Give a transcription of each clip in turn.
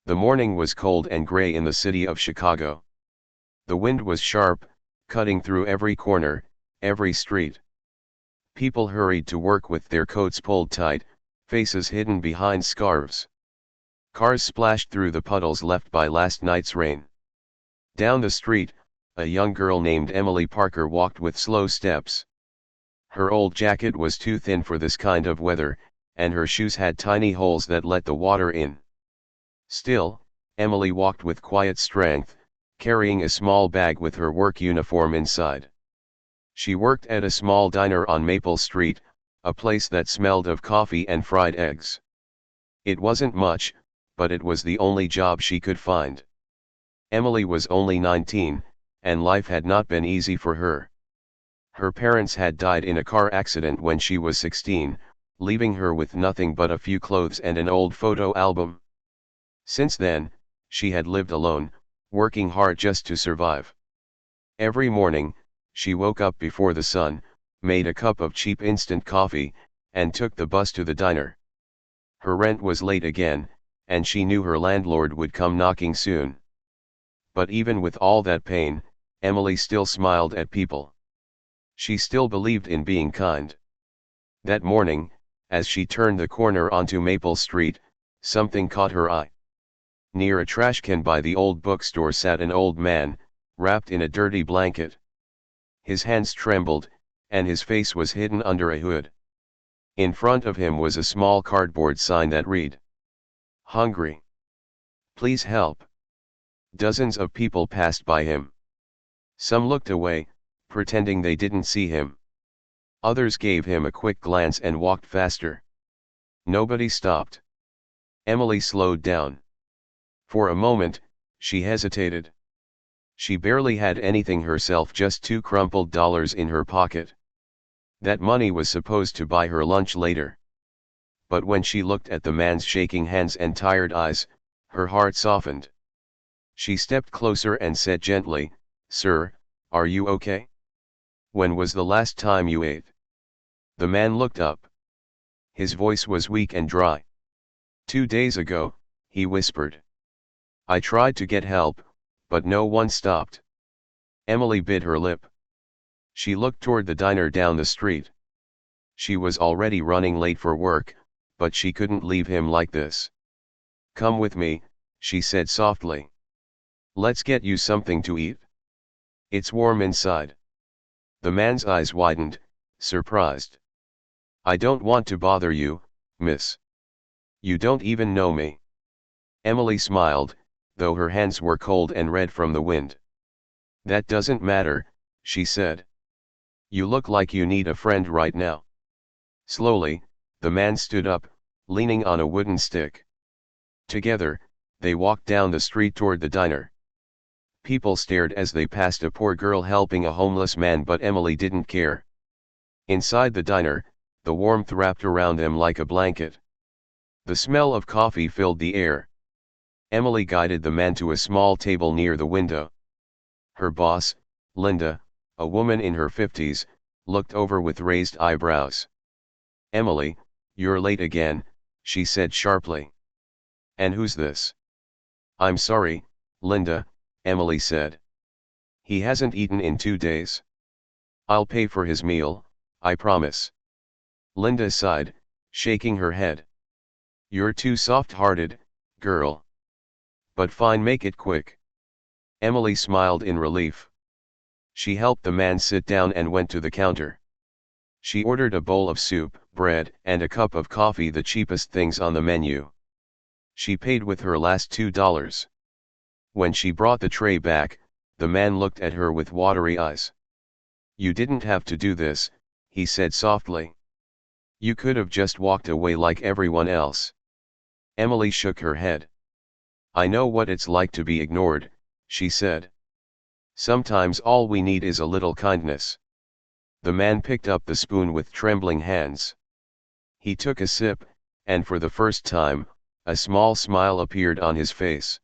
The morning was cold and gray in the city of Chicago. The wind was sharp, cutting through every corner, every street. People hurried to work with their coats pulled tight, faces hidden behind scarves. Cars splashed through the puddles left by last night's rain. Down the street, a young girl named Emily Parker walked with slow steps. Her old jacket was too thin for this kind of weather, and her shoes had tiny holes that let the water in. Still, Emily walked with quiet strength, carrying a small bag with her work uniform inside. She worked at a small diner on Maple Street, a place that smelled of coffee and fried eggs. It wasn't much, but it was the only job she could find. Emily was only 19, and life had not been easy for her. Her parents had died in a car accident when she was 16, leaving her with nothing but a few clothes and an old photo album. Since then, she had lived alone, working hard just to survive. Every morning, she woke up before the sun, made a cup of cheap instant coffee, and took the bus to the diner. Her rent was late again, and she knew her landlord would come knocking soon. But even with all that pain, Emily still smiled at people. She still believed in being kind. That morning, as she turned the corner onto Maple Street, something caught her eye. Near a trash can by the old bookstore sat an old man, wrapped in a dirty blanket. His hands trembled, and his face was hidden under a hood. In front of him was a small cardboard sign that read, "Hungry. Please help." Dozens of people passed by him. Some looked away, pretending they didn't see him. Others gave him a quick glance and walked faster. Nobody stopped. Emily slowed down. For a moment, she hesitated. She barely had anything herself, just $2 crumpled in her pocket. That money was supposed to buy her lunch later. But when she looked at the man's shaking hands and tired eyes, her heart softened. She stepped closer and said gently, "Sir, are you okay? When was the last time you ate?" The man looked up. His voice was weak and dry. "2 days ago," he whispered. "I tried to get help, but no one stopped." Emily bit her lip. She looked toward the diner down the street. She was already running late for work, but she couldn't leave him like this. "Come with me," she said softly. "Let's get you something to eat. It's warm inside." The man's eyes widened, surprised. "I don't want to bother you, miss. You don't even know me." Emily smiled, though her hands were cold and red from the wind. "That doesn't matter," she said. "You look like you need a friend right now." Slowly, the man stood up, leaning on a wooden stick. Together, they walked down the street toward the diner. People stared as they passed a poor girl helping a homeless man, but Emily didn't care. Inside the diner, the warmth wrapped around them like a blanket. The smell of coffee filled the air. Emily guided the man to a small table near the window. Her boss, Linda, a woman in her 50s, looked over with raised eyebrows. "Emily, you're late again," she said sharply. "And who's this?" "I'm sorry, Linda," Emily said. "He hasn't eaten in 2 days. I'll pay for his meal, I promise." Linda sighed, shaking her head. "You're too soft-hearted, girl. But fine, make it quick." Emily smiled in relief. She helped the man sit down and went to the counter. She ordered a bowl of soup, bread, and a cup of coffee, the cheapest things on the menu. She paid with her last $2. When she brought the tray back, the man looked at her with watery eyes. "You didn't have to do this," he said softly. "You could have just walked away like everyone else." Emily shook her head. "I know what it's like to be ignored," she said. "Sometimes all we need is a little kindness." The man picked up the spoon with trembling hands. He took a sip, and for the first time, a small smile appeared on his face.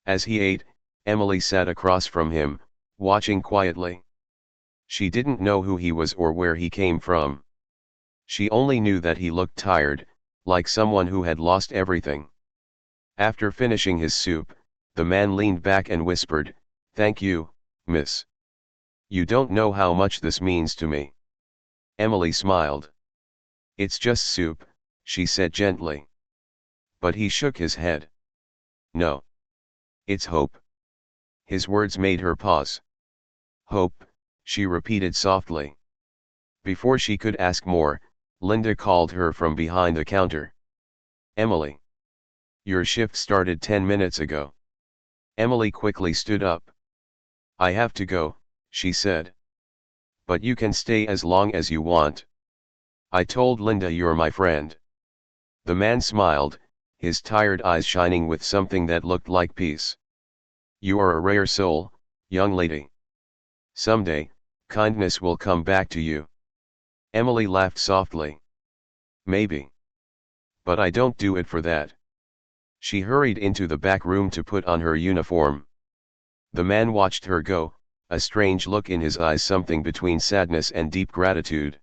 As he ate, Emily sat across from him, watching quietly. She didn't know who he was or where he came from. She only knew that he looked tired, like someone who had lost everything. After finishing his soup, the man leaned back and whispered, "Thank you, miss. You don't know how much this means to me." Emily smiled. "It's just soup," she said gently. But he shook his head. "No. It's hope." His words made her pause. "Hope," she repeated softly. Before she could ask more, Linda called her from behind the counter. "Emily. Your shift started 10 minutes ago." Emily quickly stood up. "I have to go," she said. "But you can stay as long as you want. I told Linda you're my friend." The man smiled, his tired eyes shining with something that looked like peace. "You are a rare soul, young lady. Someday, kindness will come back to you." Emily laughed softly. "Maybe. But I don't do it for that." She hurried into the back room to put on her uniform. The man watched her go, a strange look in his eyes, something between sadness and deep gratitude.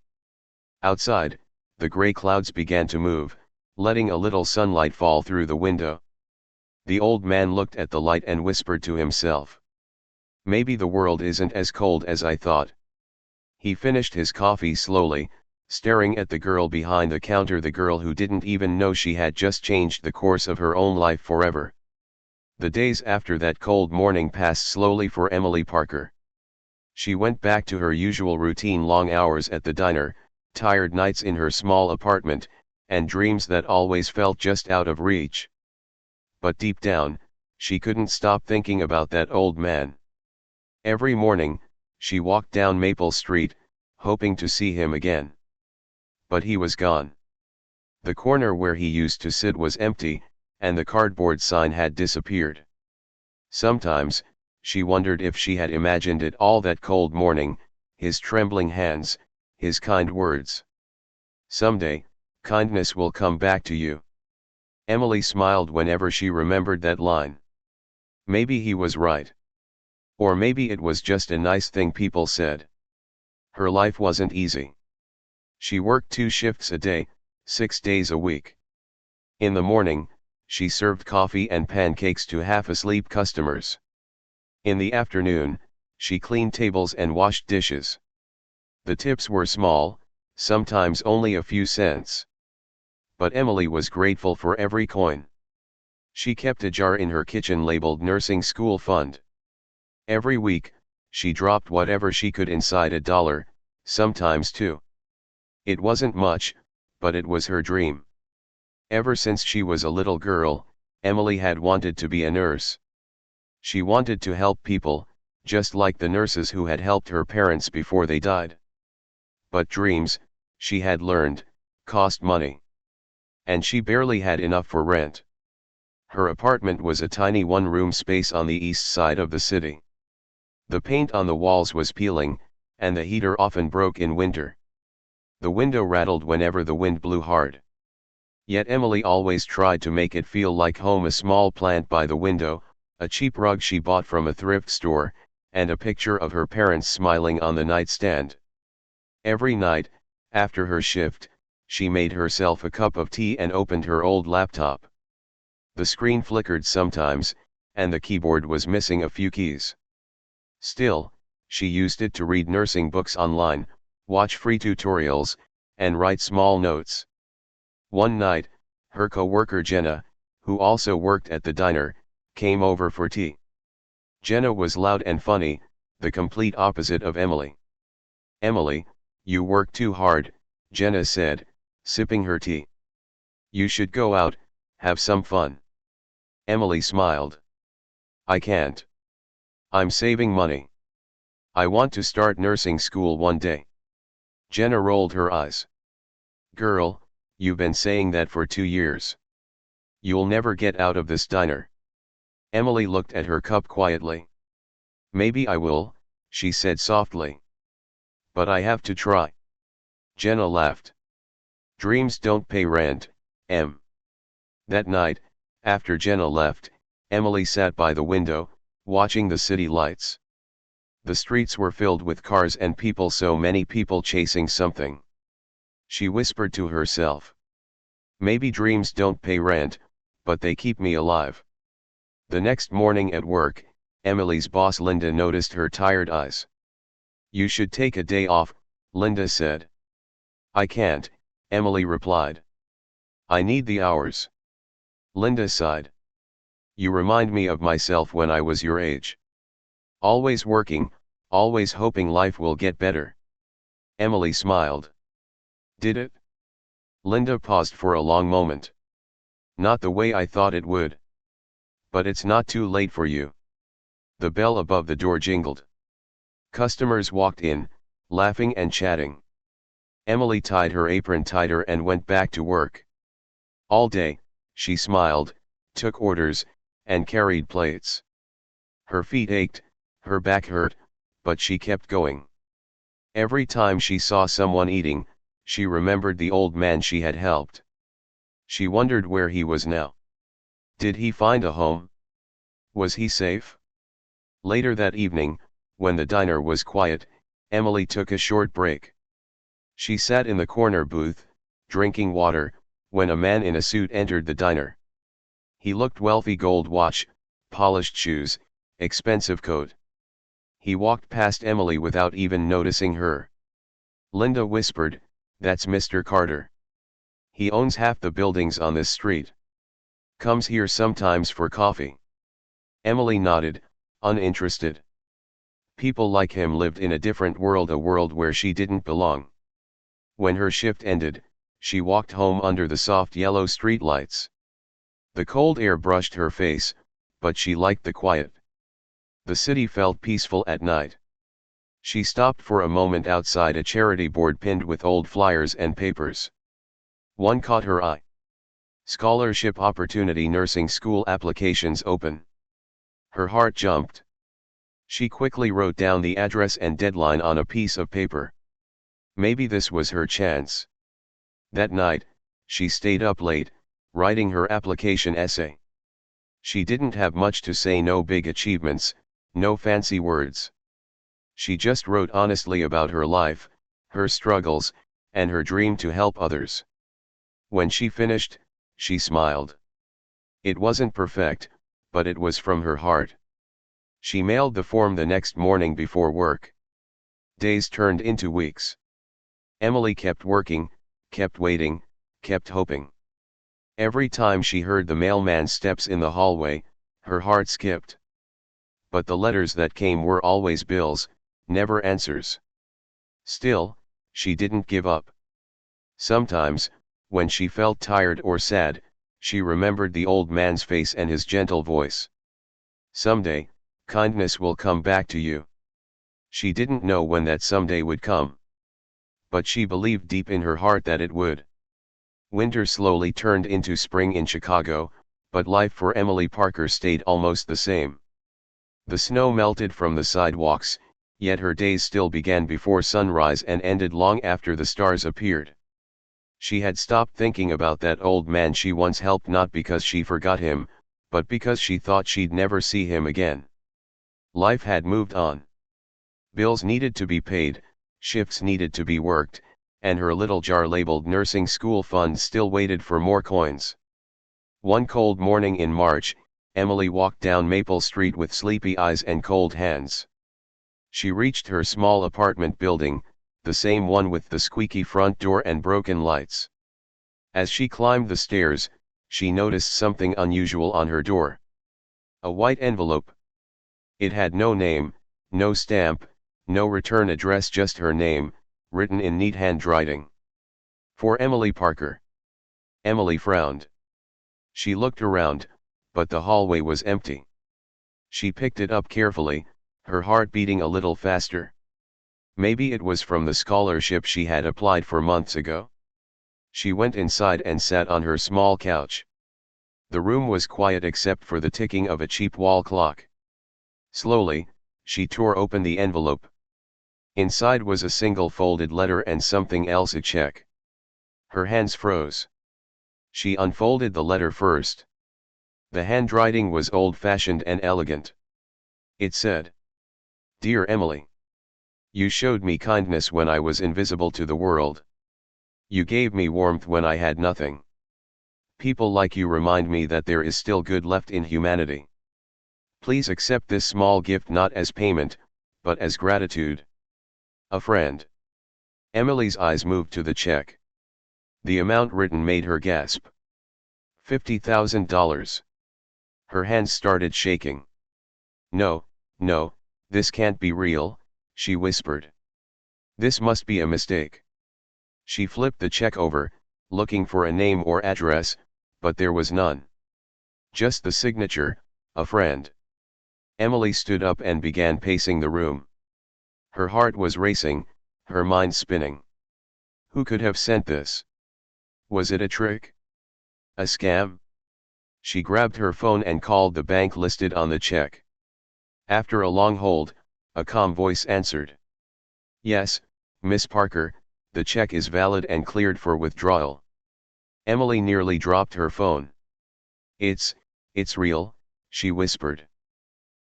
Outside, the gray clouds began to move, letting a little sunlight fall through the window. The old man looked at the light and whispered to himself, "Maybe the world isn't as cold as I thought." He finished his coffee slowly, staring at the girl behind the counter, the girl who didn't even know she had just changed the course of her own life forever. The days after that cold morning passed slowly for Emily Parker. She went back to her usual routine: long hours at the diner, tired nights in her small apartment, and dreams that always felt just out of reach. But deep down, she couldn't stop thinking about that old man. Every morning, she walked down Maple Street, hoping to see him again. But he was gone. The corner where he used to sit was empty, and the cardboard sign had disappeared. Sometimes, she wondered if she had imagined it all that cold morning, his trembling hands, his kind words. "Someday, kindness will come back to you." Emily smiled whenever she remembered that line. Maybe he was right. Or maybe it was just a nice thing people said. Her life wasn't easy. She worked 2 shifts a day, 6 days a week. In the morning, she served coffee and pancakes to half-asleep customers. In the afternoon, she cleaned tables and washed dishes. The tips were small, sometimes only a few cents. But Emily was grateful for every coin. She kept a jar in her kitchen labeled Nursing School Fund. Every week, she dropped whatever she could inside $1, sometimes $2. It wasn't much, but it was her dream. Ever since she was a little girl, Emily had wanted to be a nurse. She wanted to help people, just like the nurses who had helped her parents before they died. But dreams, she had learned, cost money. And she barely had enough for rent. Her apartment was a tiny one-room space on the east side of the city. The paint on the walls was peeling, and the heater often broke in winter. The window rattled whenever the wind blew hard. Yet Emily always tried to make it feel like home: a small plant by the window, a cheap rug she bought from a thrift store, and a picture of her parents smiling on the nightstand. Every night, after her shift, she made herself a cup of tea and opened her old laptop. The screen flickered sometimes, and the keyboard was missing a few keys. Still, she used it to read nursing books online, watch free tutorials, and write small notes. One night, her co-worker Jenna, who also worked at the diner, came over for tea. Jenna was loud and funny, the complete opposite of Emily. "Emily, you work too hard," Jenna said, sipping her tea. "You should go out, have some fun." Emily smiled. "I can't. I'm saving money. I want to start nursing school one day." Jenna rolled her eyes. "Girl, you've been saying that for 2 years. You'll never get out of this diner." Emily looked at her cup quietly. "Maybe I will," she said softly. "But I have to try." Jenna laughed. "Dreams don't pay rent, Em." That night, after Jenna left, Emily sat by the window, watching the city lights. The streets were filled with cars and people, so many people chasing something. She whispered to herself, "Maybe dreams don't pay rent, but they keep me alive. The next morning at work, Emily's boss Linda noticed her tired eyes. You should take a day off, Linda said. I can't, Emily replied. I need the hours. Linda sighed. You remind me of myself when I was your age. Always working, always hoping life will get better. Emily smiled. Did it? Linda paused for a long moment. Not the way I thought it would. But it's not too late for you. The bell above the door jingled. Customers walked in, laughing and chatting. Emily tied her apron tighter and went back to work. All day, she smiled, took orders, and carried plates. Her feet ached, her back hurt, but she kept going. Every time she saw someone eating, she remembered the old man she had helped. She wondered where he was now. Did he find a home? Was he safe? Later that evening, when the diner was quiet, Emily took a short break. She sat in the corner booth, drinking water, when a man in a suit entered the diner. He looked wealthy: gold watch, polished shoes, expensive coat. He walked past Emily without even noticing her. Linda whispered, That's Mr. Carter. He owns half the buildings on this street. Comes here sometimes for coffee. Emily nodded, uninterested. People like him lived in a different world, a world where she didn't belong. When her shift ended, she walked home under the soft yellow streetlights. The cold air brushed her face, but she liked the quiet. The city felt peaceful at night. She stopped for a moment outside a charity board pinned with old flyers and papers. One caught her eye. Scholarship opportunity: nursing school applications open. Her heart jumped. She quickly wrote down the address and deadline on a piece of paper. Maybe this was her chance. That night, she stayed up late, writing her application essay. She didn't have much to say, no big achievements, no fancy words. She just wrote honestly about her life, her struggles, and her dream to help others. When she finished, she smiled. It wasn't perfect, but it was from her heart. She mailed the form the next morning before work. Days turned into weeks. Emily kept working, kept waiting, kept hoping. Every time she heard the mailman's steps in the hallway, her heart skipped. But the letters that came were always bills, never answers. Still, she didn't give up. Sometimes, when she felt tired or sad, she remembered the old man's face and his gentle voice. Someday, kindness will come back to you. She didn't know when that someday would come. But she believed deep in her heart that it would. Winter slowly turned into spring in Chicago, but life for Emily Parker stayed almost the same. The snow melted from the sidewalks, yet her days still began before sunrise and ended long after the stars appeared. She had stopped thinking about that old man she once helped, not because she forgot him, but because she thought she'd never see him again. Life had moved on. Bills needed to be paid, shifts needed to be worked, and her little jar labeled nursing school funds still waited for more coins. One cold morning in March, Emily walked down Maple Street with sleepy eyes and cold hands. She reached her small apartment building, the same one with the squeaky front door and broken lights. As she climbed the stairs, she noticed something unusual on her door. A white envelope. It had no name, no stamp, no return address, just her name, written in neat handwriting. For Emily Parker. Emily frowned. She looked around, but the hallway was empty. She picked it up carefully, her heart beating a little faster. Maybe it was from the scholarship she had applied for months ago. She went inside and sat on her small couch. The room was quiet except for the ticking of a cheap wall clock. Slowly, she tore open the envelope. Inside was a single folded letter and something else, a check. Her hands froze. She unfolded the letter first. The handwriting was old-fashioned and elegant. It said, "Dear Emily. You showed me kindness when I was invisible to the world. You gave me warmth when I had nothing. People like you remind me that there is still good left in humanity. Please accept this small gift not as payment, but as gratitude. A friend. Emily's eyes moved to the check. The amount written made her gasp. $50,000. Her hands started shaking. No, no, this can't be real, she whispered. This must be a mistake. She flipped the check over, looking for a name or address, but there was none. Just the signature, a friend. Emily stood up and began pacing the room. Her heart was racing, her mind spinning. Who could have sent this? Was it a trick? A scam? She grabbed her phone and called the bank listed on the check. After a long hold, a calm voice answered. Yes, Miss Parker, the check is valid and cleared for withdrawal. Emily nearly dropped her phone. It's real, she whispered.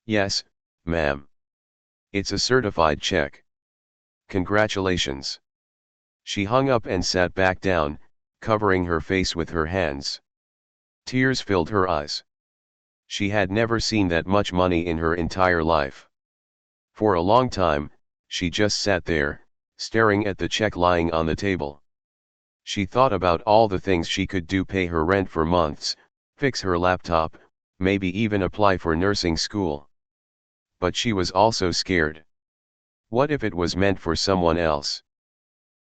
Yes, ma'am. It's a certified check. Congratulations. She hung up and sat back down, covering her face with her hands. Tears filled her eyes. She had never seen that much money in her entire life. For a long time, she just sat there, staring at the check lying on the table. She thought about all the things she could do: pay her rent for months, fix her laptop, maybe even apply for nursing school. But she was also scared. What if it was meant for someone else?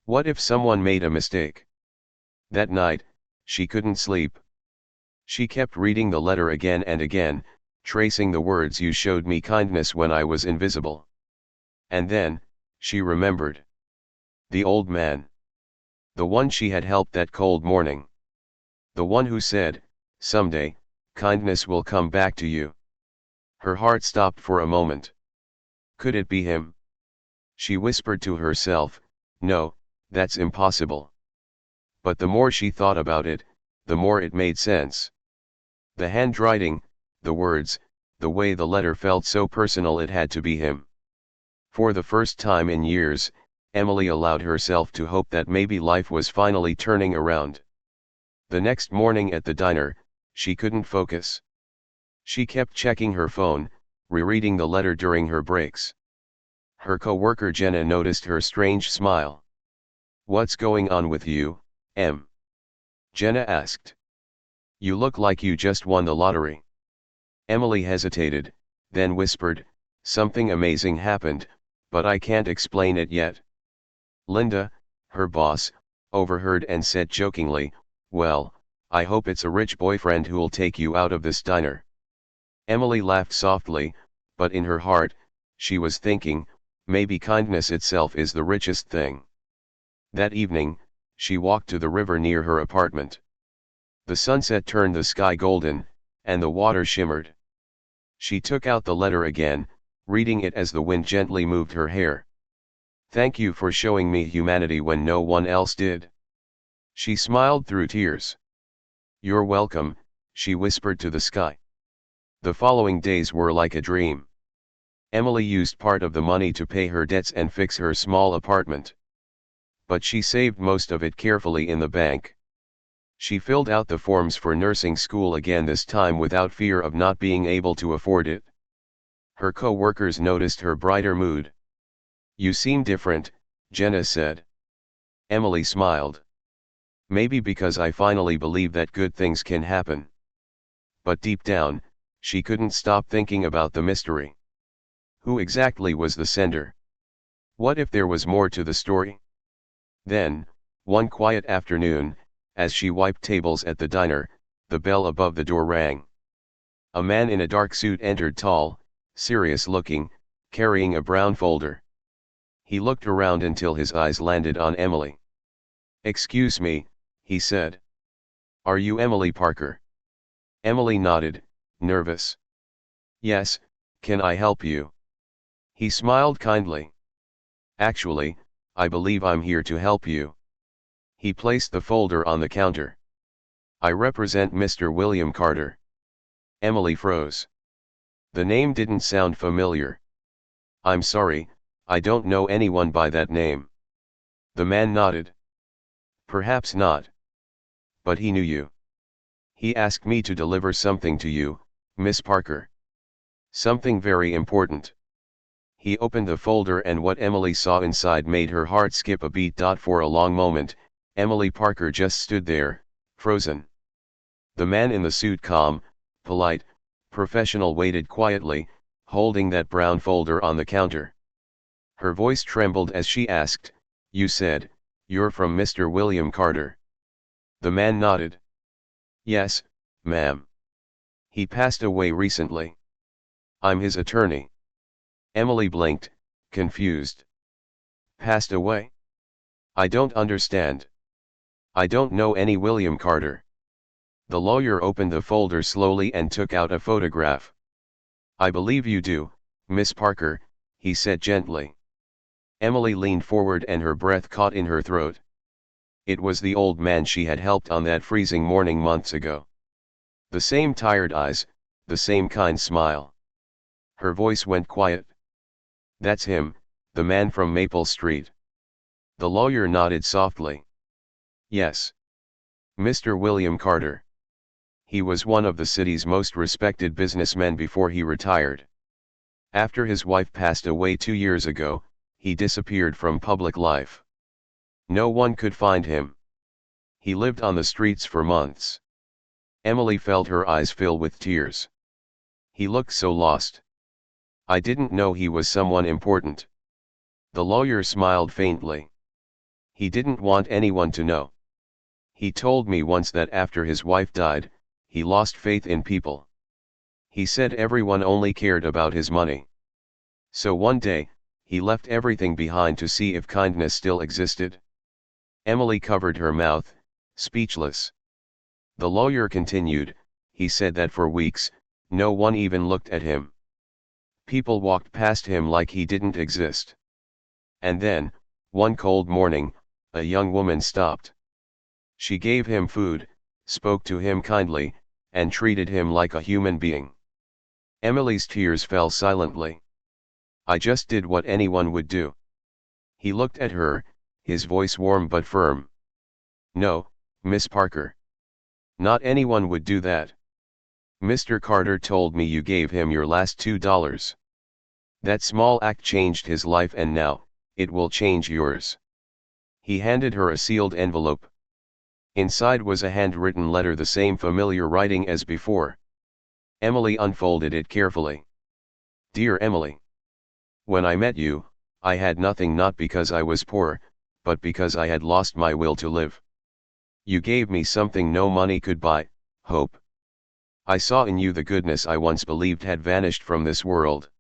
What if someone made a mistake? That night, she couldn't sleep. She kept reading the letter again and again, tracing the words, "You showed me kindness when I was invisible." And then, she remembered. The old man. The one she had helped that cold morning. The one who said, "Someday, kindness will come back to you." Her heart stopped for a moment. Could it be him? She whispered to herself, "No, that's impossible." But the more she thought about it, the more it made sense. The handwriting, the words, the way the letter felt so personal, it had to be him. For the first time in years, Emily allowed herself to hope that maybe life was finally turning around. The next morning at the diner, she couldn't focus. She kept checking her phone, rereading the letter during her breaks. Her co-worker Jenna noticed her strange smile. "What's going on with you, Em?" Jenna asked. "You look like you just won the lottery." Emily hesitated, then whispered, "Something amazing happened, but I can't explain it yet." Linda, her boss, overheard and said jokingly, "Well, I hope it's a rich boyfriend who'll take you out of this diner." Emily laughed softly, but in her heart, she was thinking, maybe kindness itself is the richest thing. That evening, she walked to the river near her apartment. The sunset turned the sky golden, and the water shimmered. She took out the letter again, reading it as the wind gently moved her hair. "Thank you for showing me humanity when no one else did." She smiled through tears. "You're welcome," she whispered to the sky. The following days were like a dream. Emily used part of the money to pay her debts and fix her small apartment. But she saved most of it carefully in the bank. She filled out the forms for nursing school again, this time without fear of not being able to afford it. Her co-workers noticed her brighter mood. "You seem different," Jenna said. Emily smiled. "Maybe because I finally believe that good things can happen." But deep down, she couldn't stop thinking about the mystery. Who exactly was the sender? What if there was more to the story? Then, one quiet afternoon, as she wiped tables at the diner, the bell above the door rang. A man in a dark suit entered, tall, serious looking, carrying a brown folder. He looked around until his eyes landed on Emily. "Excuse me," he said. "Are you Emily Parker?" Emily nodded, nervous. "Yes, can I help you?" He smiled kindly. "Actually, I believe I'm here to help you." He placed the folder on the counter. "I represent Mr. William Carter." Emily froze. The name didn't sound familiar. "I'm sorry, I don't know anyone by that name." The man nodded. "Perhaps not. But he knew you." He asked me to deliver something to you, Miss Parker. Something very important. He opened the folder and what Emily saw inside made her heart skip a beat. For a long moment, Emily Parker just stood there, frozen. The man in the suit, calm, polite, professional, waited quietly, holding that brown folder on the counter. Her voice trembled as she asked, "You said, you're from Mr. William Carter?" The man nodded. "Yes, ma'am. He passed away recently. I'm his attorney." Emily blinked, confused. "Passed away? I don't understand. I don't know any William Carter." The lawyer opened the folder slowly and took out a photograph. "I believe you do, Miss Parker," he said gently. Emily leaned forward and her breath caught in her throat. It was the old man she had helped on that freezing morning months ago. The same tired eyes, the same kind smile. Her voice went quiet. "That's him, the man from Maple Street." The lawyer nodded softly. "Yes. Mr. William Carter. He was one of the city's most respected businessmen before he retired. After his wife passed away 2 years ago, he disappeared from public life. No one could find him. He lived on the streets for months." Emily felt her eyes fill with tears. "He looked so lost. I didn't know he was someone important." The lawyer smiled faintly. "He didn't want anyone to know. He told me once that after his wife died, he lost faith in people. He said everyone only cared about his money. So one day, he left everything behind to see if kindness still existed." Emily covered her mouth, speechless. The lawyer continued, "He said that for weeks, no one even looked at him. People walked past him like he didn't exist. And then, one cold morning, a young woman stopped. She gave him food, spoke to him kindly, and treated him like a human being." Emily's tears fell silently. "I just did what anyone would do." He looked at her, his voice warm but firm. "No, Miss Parker. Not anyone would do that. Mr. Carter told me you gave him your last $2. That small act changed his life and now, it will change yours." He handed her a sealed envelope. Inside was a handwritten letter, the same familiar writing as before. Emily unfolded it carefully. "Dear Emily. When I met you, I had nothing, not because I was poor, but because I had lost my will to live. You gave me something no money could buy, hope. I saw in you the goodness I once believed had vanished from this world.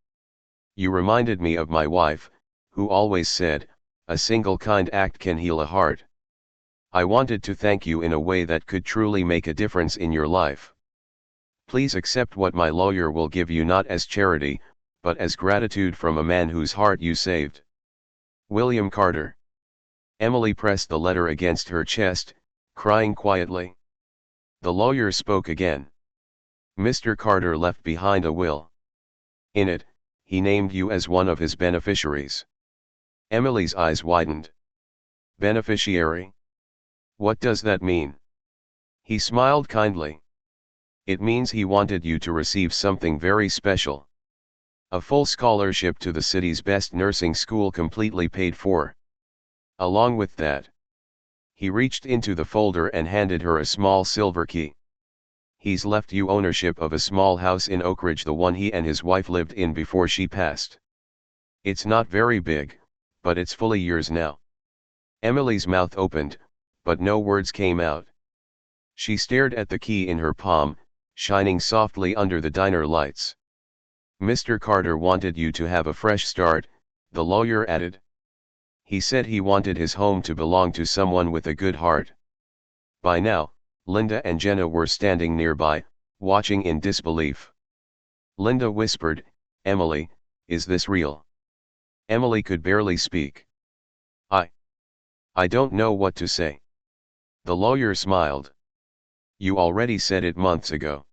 You reminded me of my wife, who always said, 'A single kind act can heal a heart.' I wanted to thank you in a way that could truly make a difference in your life. Please accept what my lawyer will give you, not as charity, but as gratitude from a man whose heart you saved. William Carter." Emily pressed the letter against her chest, crying quietly. The lawyer spoke again. "Mr. Carter left behind a will. In it, he named you as one of his beneficiaries." Emily's eyes widened. "Beneficiary? What does that mean?" He smiled kindly. "It means he wanted you to receive something very special. A full scholarship to the city's best nursing school, completely paid for. Along with that." He reached into the folder and handed her a small silver key. "He's left you ownership of a small house in Oak Ridge, the one he and his wife lived in before she passed. It's not very big, but it's fully yours now." Emily's mouth opened, but no words came out. She stared at the key in her palm, shining softly under the diner lights. "Mr. Carter wanted you to have a fresh start," the lawyer added. "He said he wanted his home to belong to someone with a good heart." By now, Linda and Jenna were standing nearby, watching in disbelief. Linda whispered, "Emily, is this real?" Emily could barely speak. I don't know what to say." The lawyer smiled. "You already said it months ago.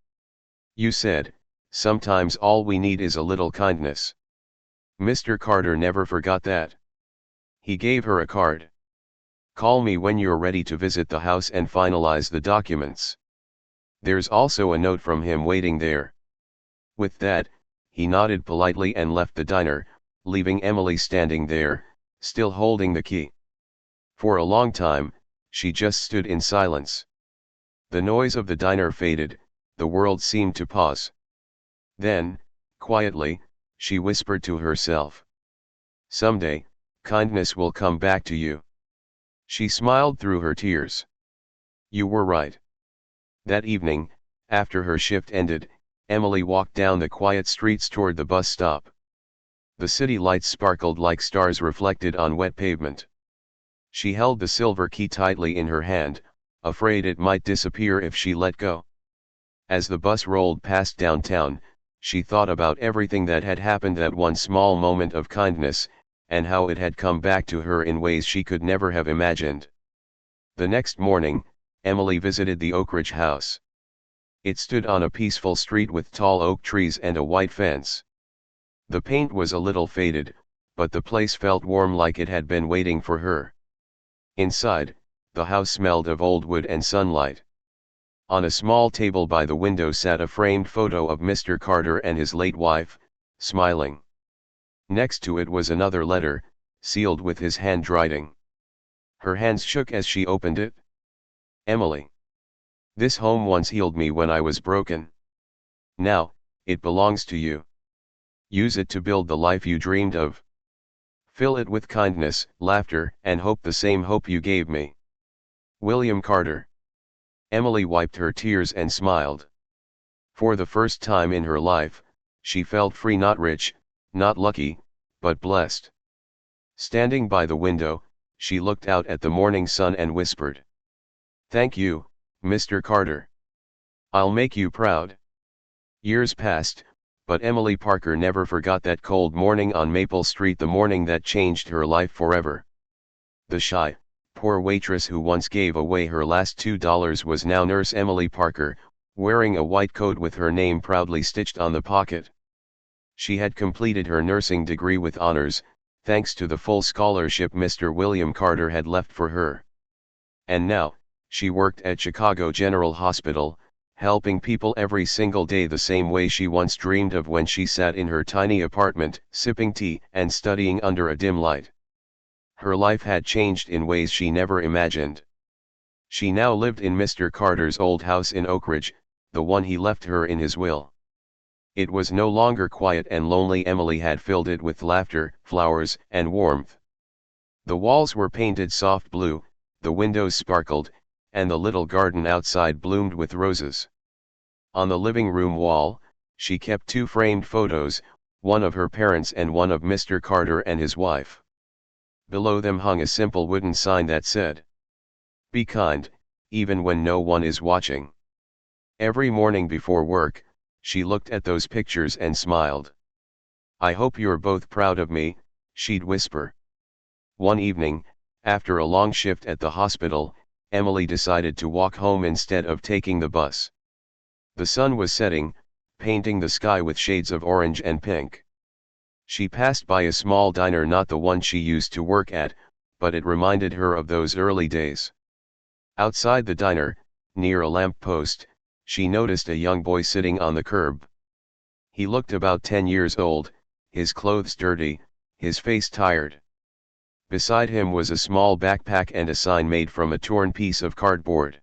You said, sometimes all we need is a little kindness. Mr. Carter never forgot that." He gave her a card. "Call me when you're ready to visit the house and finalize the documents." There's also a note from him waiting there. With that, he nodded politely and left the diner, leaving Emily standing there, still holding the key. For a long time, she just stood in silence. The noise of the diner faded, the world seemed to pause. Then, quietly, she whispered to herself. Someday, kindness will come back to you. She smiled through her tears. You were right. That evening, after her shift ended, Emily walked down the quiet streets toward the bus stop. The city lights sparkled like stars reflected on wet pavement. She held the silver key tightly in her hand, afraid it might disappear if she let go. As the bus rolled past downtown, she thought about everything that had happened, that one small moment of kindness, and how it had come back to her in ways she could never have imagined. The next morning, Emily visited the Oak Ridge house. It stood on a peaceful street with tall oak trees and a white fence. The paint was a little faded, but the place felt warm, like it had been waiting for her. Inside, the house smelled of old wood and sunlight. On a small table by the window sat a framed photo of Mr. Carter and his late wife, smiling. Next to it was another letter, sealed with his handwriting. Her hands shook as she opened it. Emily. This home once healed me when I was broken. Now, it belongs to you. Use it to build the life you dreamed of. Fill it with kindness, laughter, and hope, the same hope you gave me. William Carter. Emily wiped her tears and smiled. For the first time in her life, she felt free, not rich, not lucky, but blessed. Standing by the window, she looked out at the morning sun and whispered. Thank you, Mr. Carter. I'll make you proud. Years passed, but Emily Parker never forgot that cold morning on Maple Street, the morning that changed her life forever. The shy, poor waitress who once gave away her last $2 was now Nurse Emily Parker, wearing a white coat with her name proudly stitched on the pocket. She had completed her nursing degree with honors, thanks to the full scholarship Mr. William Carter had left for her. And now, she worked at Chicago General Hospital, helping people every single day, the same way she once dreamed of when she sat in her tiny apartment, sipping tea and studying under a dim light. Her life had changed in ways she never imagined. She now lived in Mr. Carter's old house in Oak Ridge, the one he left her in his will. It was no longer quiet and lonely. Emily had filled it with laughter, flowers, and warmth. The walls were painted soft blue, the windows sparkled, and the little garden outside bloomed with roses. On the living room wall, she kept two framed photos, one of her parents and one of Mr. Carter and his wife. Below them hung a simple wooden sign that said, "Be kind, even when no one is watching." Every morning before work, she looked at those pictures and smiled. "I hope you're both proud of me," she'd whisper. One evening, after a long shift at the hospital, Emily decided to walk home instead of taking the bus. The sun was setting, painting the sky with shades of orange and pink. She passed by a small diner, not the one she used to work at, but it reminded her of those early days. Outside the diner, near a lamp post, she noticed a young boy sitting on the curb. He looked about 10 years old, his clothes dirty, his face tired. Beside him was a small backpack and a sign made from a torn piece of cardboard.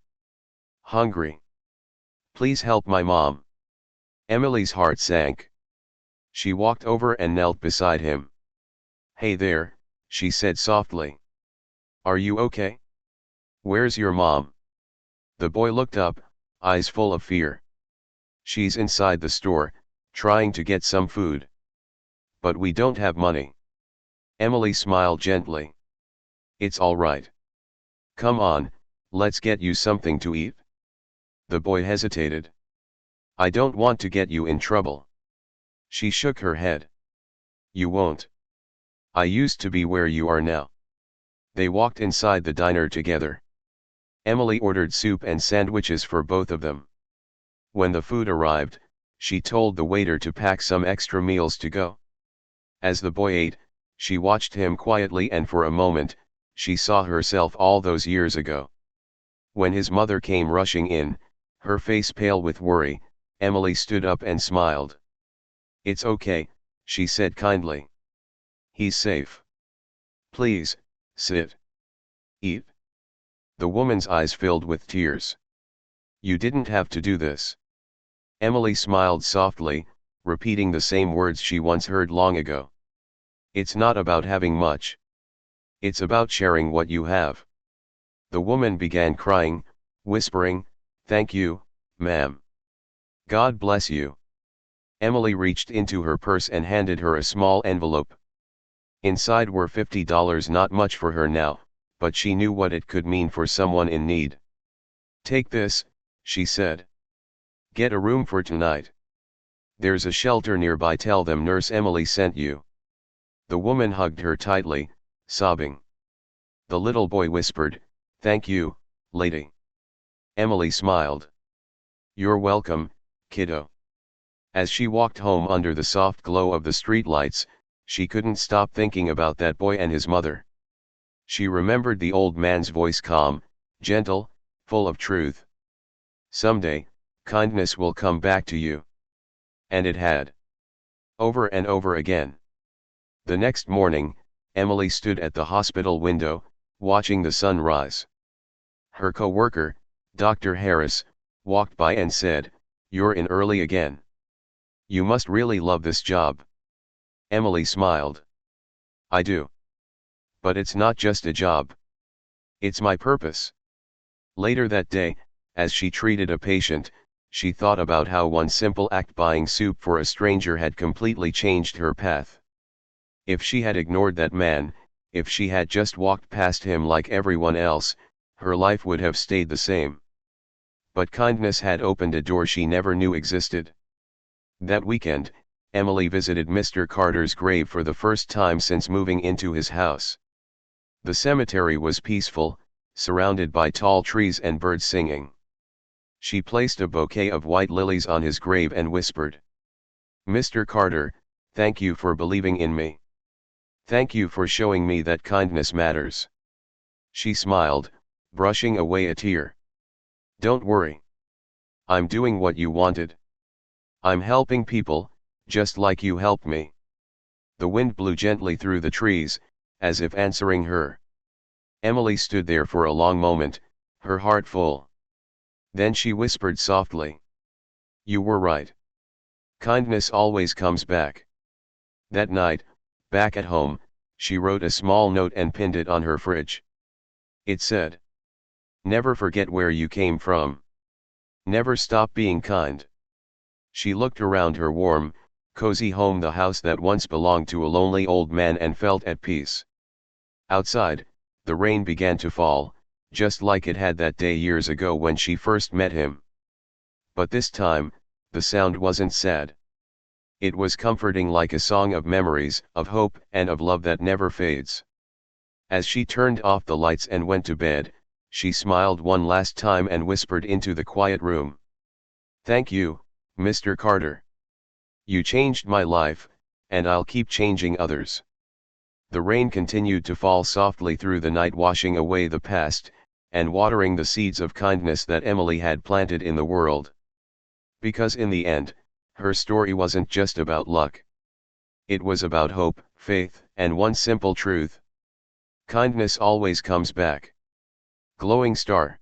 "Hungry. Please help my mom." Emily's heart sank. She walked over and knelt beside him. "Hey there," she said softly. "Are you okay? Where's your mom?" The boy looked up, eyes full of fear. "She's inside the store, trying to get some food. But we don't have money." Emily smiled gently. "It's all right. Come on, let's get you something to eat." The boy hesitated. "I don't want to get you in trouble." She shook her head. "You won't. I used to be where you are now." They walked inside the diner together. Emily ordered soup and sandwiches for both of them. When the food arrived, she told the waiter to pack some extra meals to go. As the boy ate, she watched him quietly, and for a moment, she saw herself all those years ago. When his mother came rushing in, Her face pale with worry, Emily stood up and smiled. "It's okay," she said kindly. "He's safe. Please, sit. Eat." The woman's eyes filled with tears. "You didn't have to do this." Emily smiled softly, repeating the same words she once heard long ago. "It's not about having much. It's about sharing what you have." The woman began crying, whispering, "Thank you, ma'am. God bless you." Emily reached into her purse and handed her a small envelope. Inside were $50, not much for her now, but she knew what it could mean for someone in need. "Take this," she said. "Get a room for tonight. There's a shelter nearby. Tell them Nurse Emily sent you." The woman hugged her tightly, sobbing. The little boy whispered, "Thank you, lady." Emily smiled. "You're welcome, kiddo." As she walked home under the soft glow of the streetlights, she couldn't stop thinking about that boy and his mother. She remembered the old man's voice, calm, gentle, full of truth. "Someday, kindness will come back to you." And it had. Over and over again. The next morning, Emily stood at the hospital window, watching the sun rise. Her co-worker, Dr. Harris, walked by and said, "You're in early again. You must really love this job." Emily smiled. "I do. But it's not just a job. It's my purpose." Later that day, as she treated a patient, she thought about how one simple act, buying soup for a stranger, had completely changed her path. If she had ignored that man, if she had just walked past him like everyone else, her life would have stayed the same. But kindness had opened a door she never knew existed. That weekend, Emily visited Mr. Carter's grave for the first time since moving into his house. The cemetery was peaceful, surrounded by tall trees and birds singing. She placed a bouquet of white lilies on his grave and whispered, "Mr. Carter, thank you for believing in me. Thank you for showing me that kindness matters." She smiled, brushing away a tear. "Don't worry. I'm doing what you wanted. I'm helping people, just like you helped me." The wind blew gently through the trees, as if answering her. Emily stood there for a long moment, her heart full. Then she whispered softly, "You were right. Kindness always comes back." That night, back at home, she wrote a small note and pinned it on her fridge. It said, "Never forget where you came from. Never stop being kind." She looked around her warm, cozy home, the house that once belonged to a lonely old man, and felt at peace. Outside, the rain began to fall, just like it had that day years ago when she first met him. But this time, the sound wasn't sad. It was comforting, like a song of memories, of hope, and of love that never fades. As she turned off the lights and went to bed, she smiled one last time and whispered into the quiet room, "Thank you, Mr. Carter. You changed my life, and I'll keep changing others." The rain continued to fall softly through the night, washing away the past, and watering the seeds of kindness that Emily had planted in the world. Because in the end, her story wasn't just about luck. It was about hope, faith, and one simple truth: kindness always comes back. Glowing star.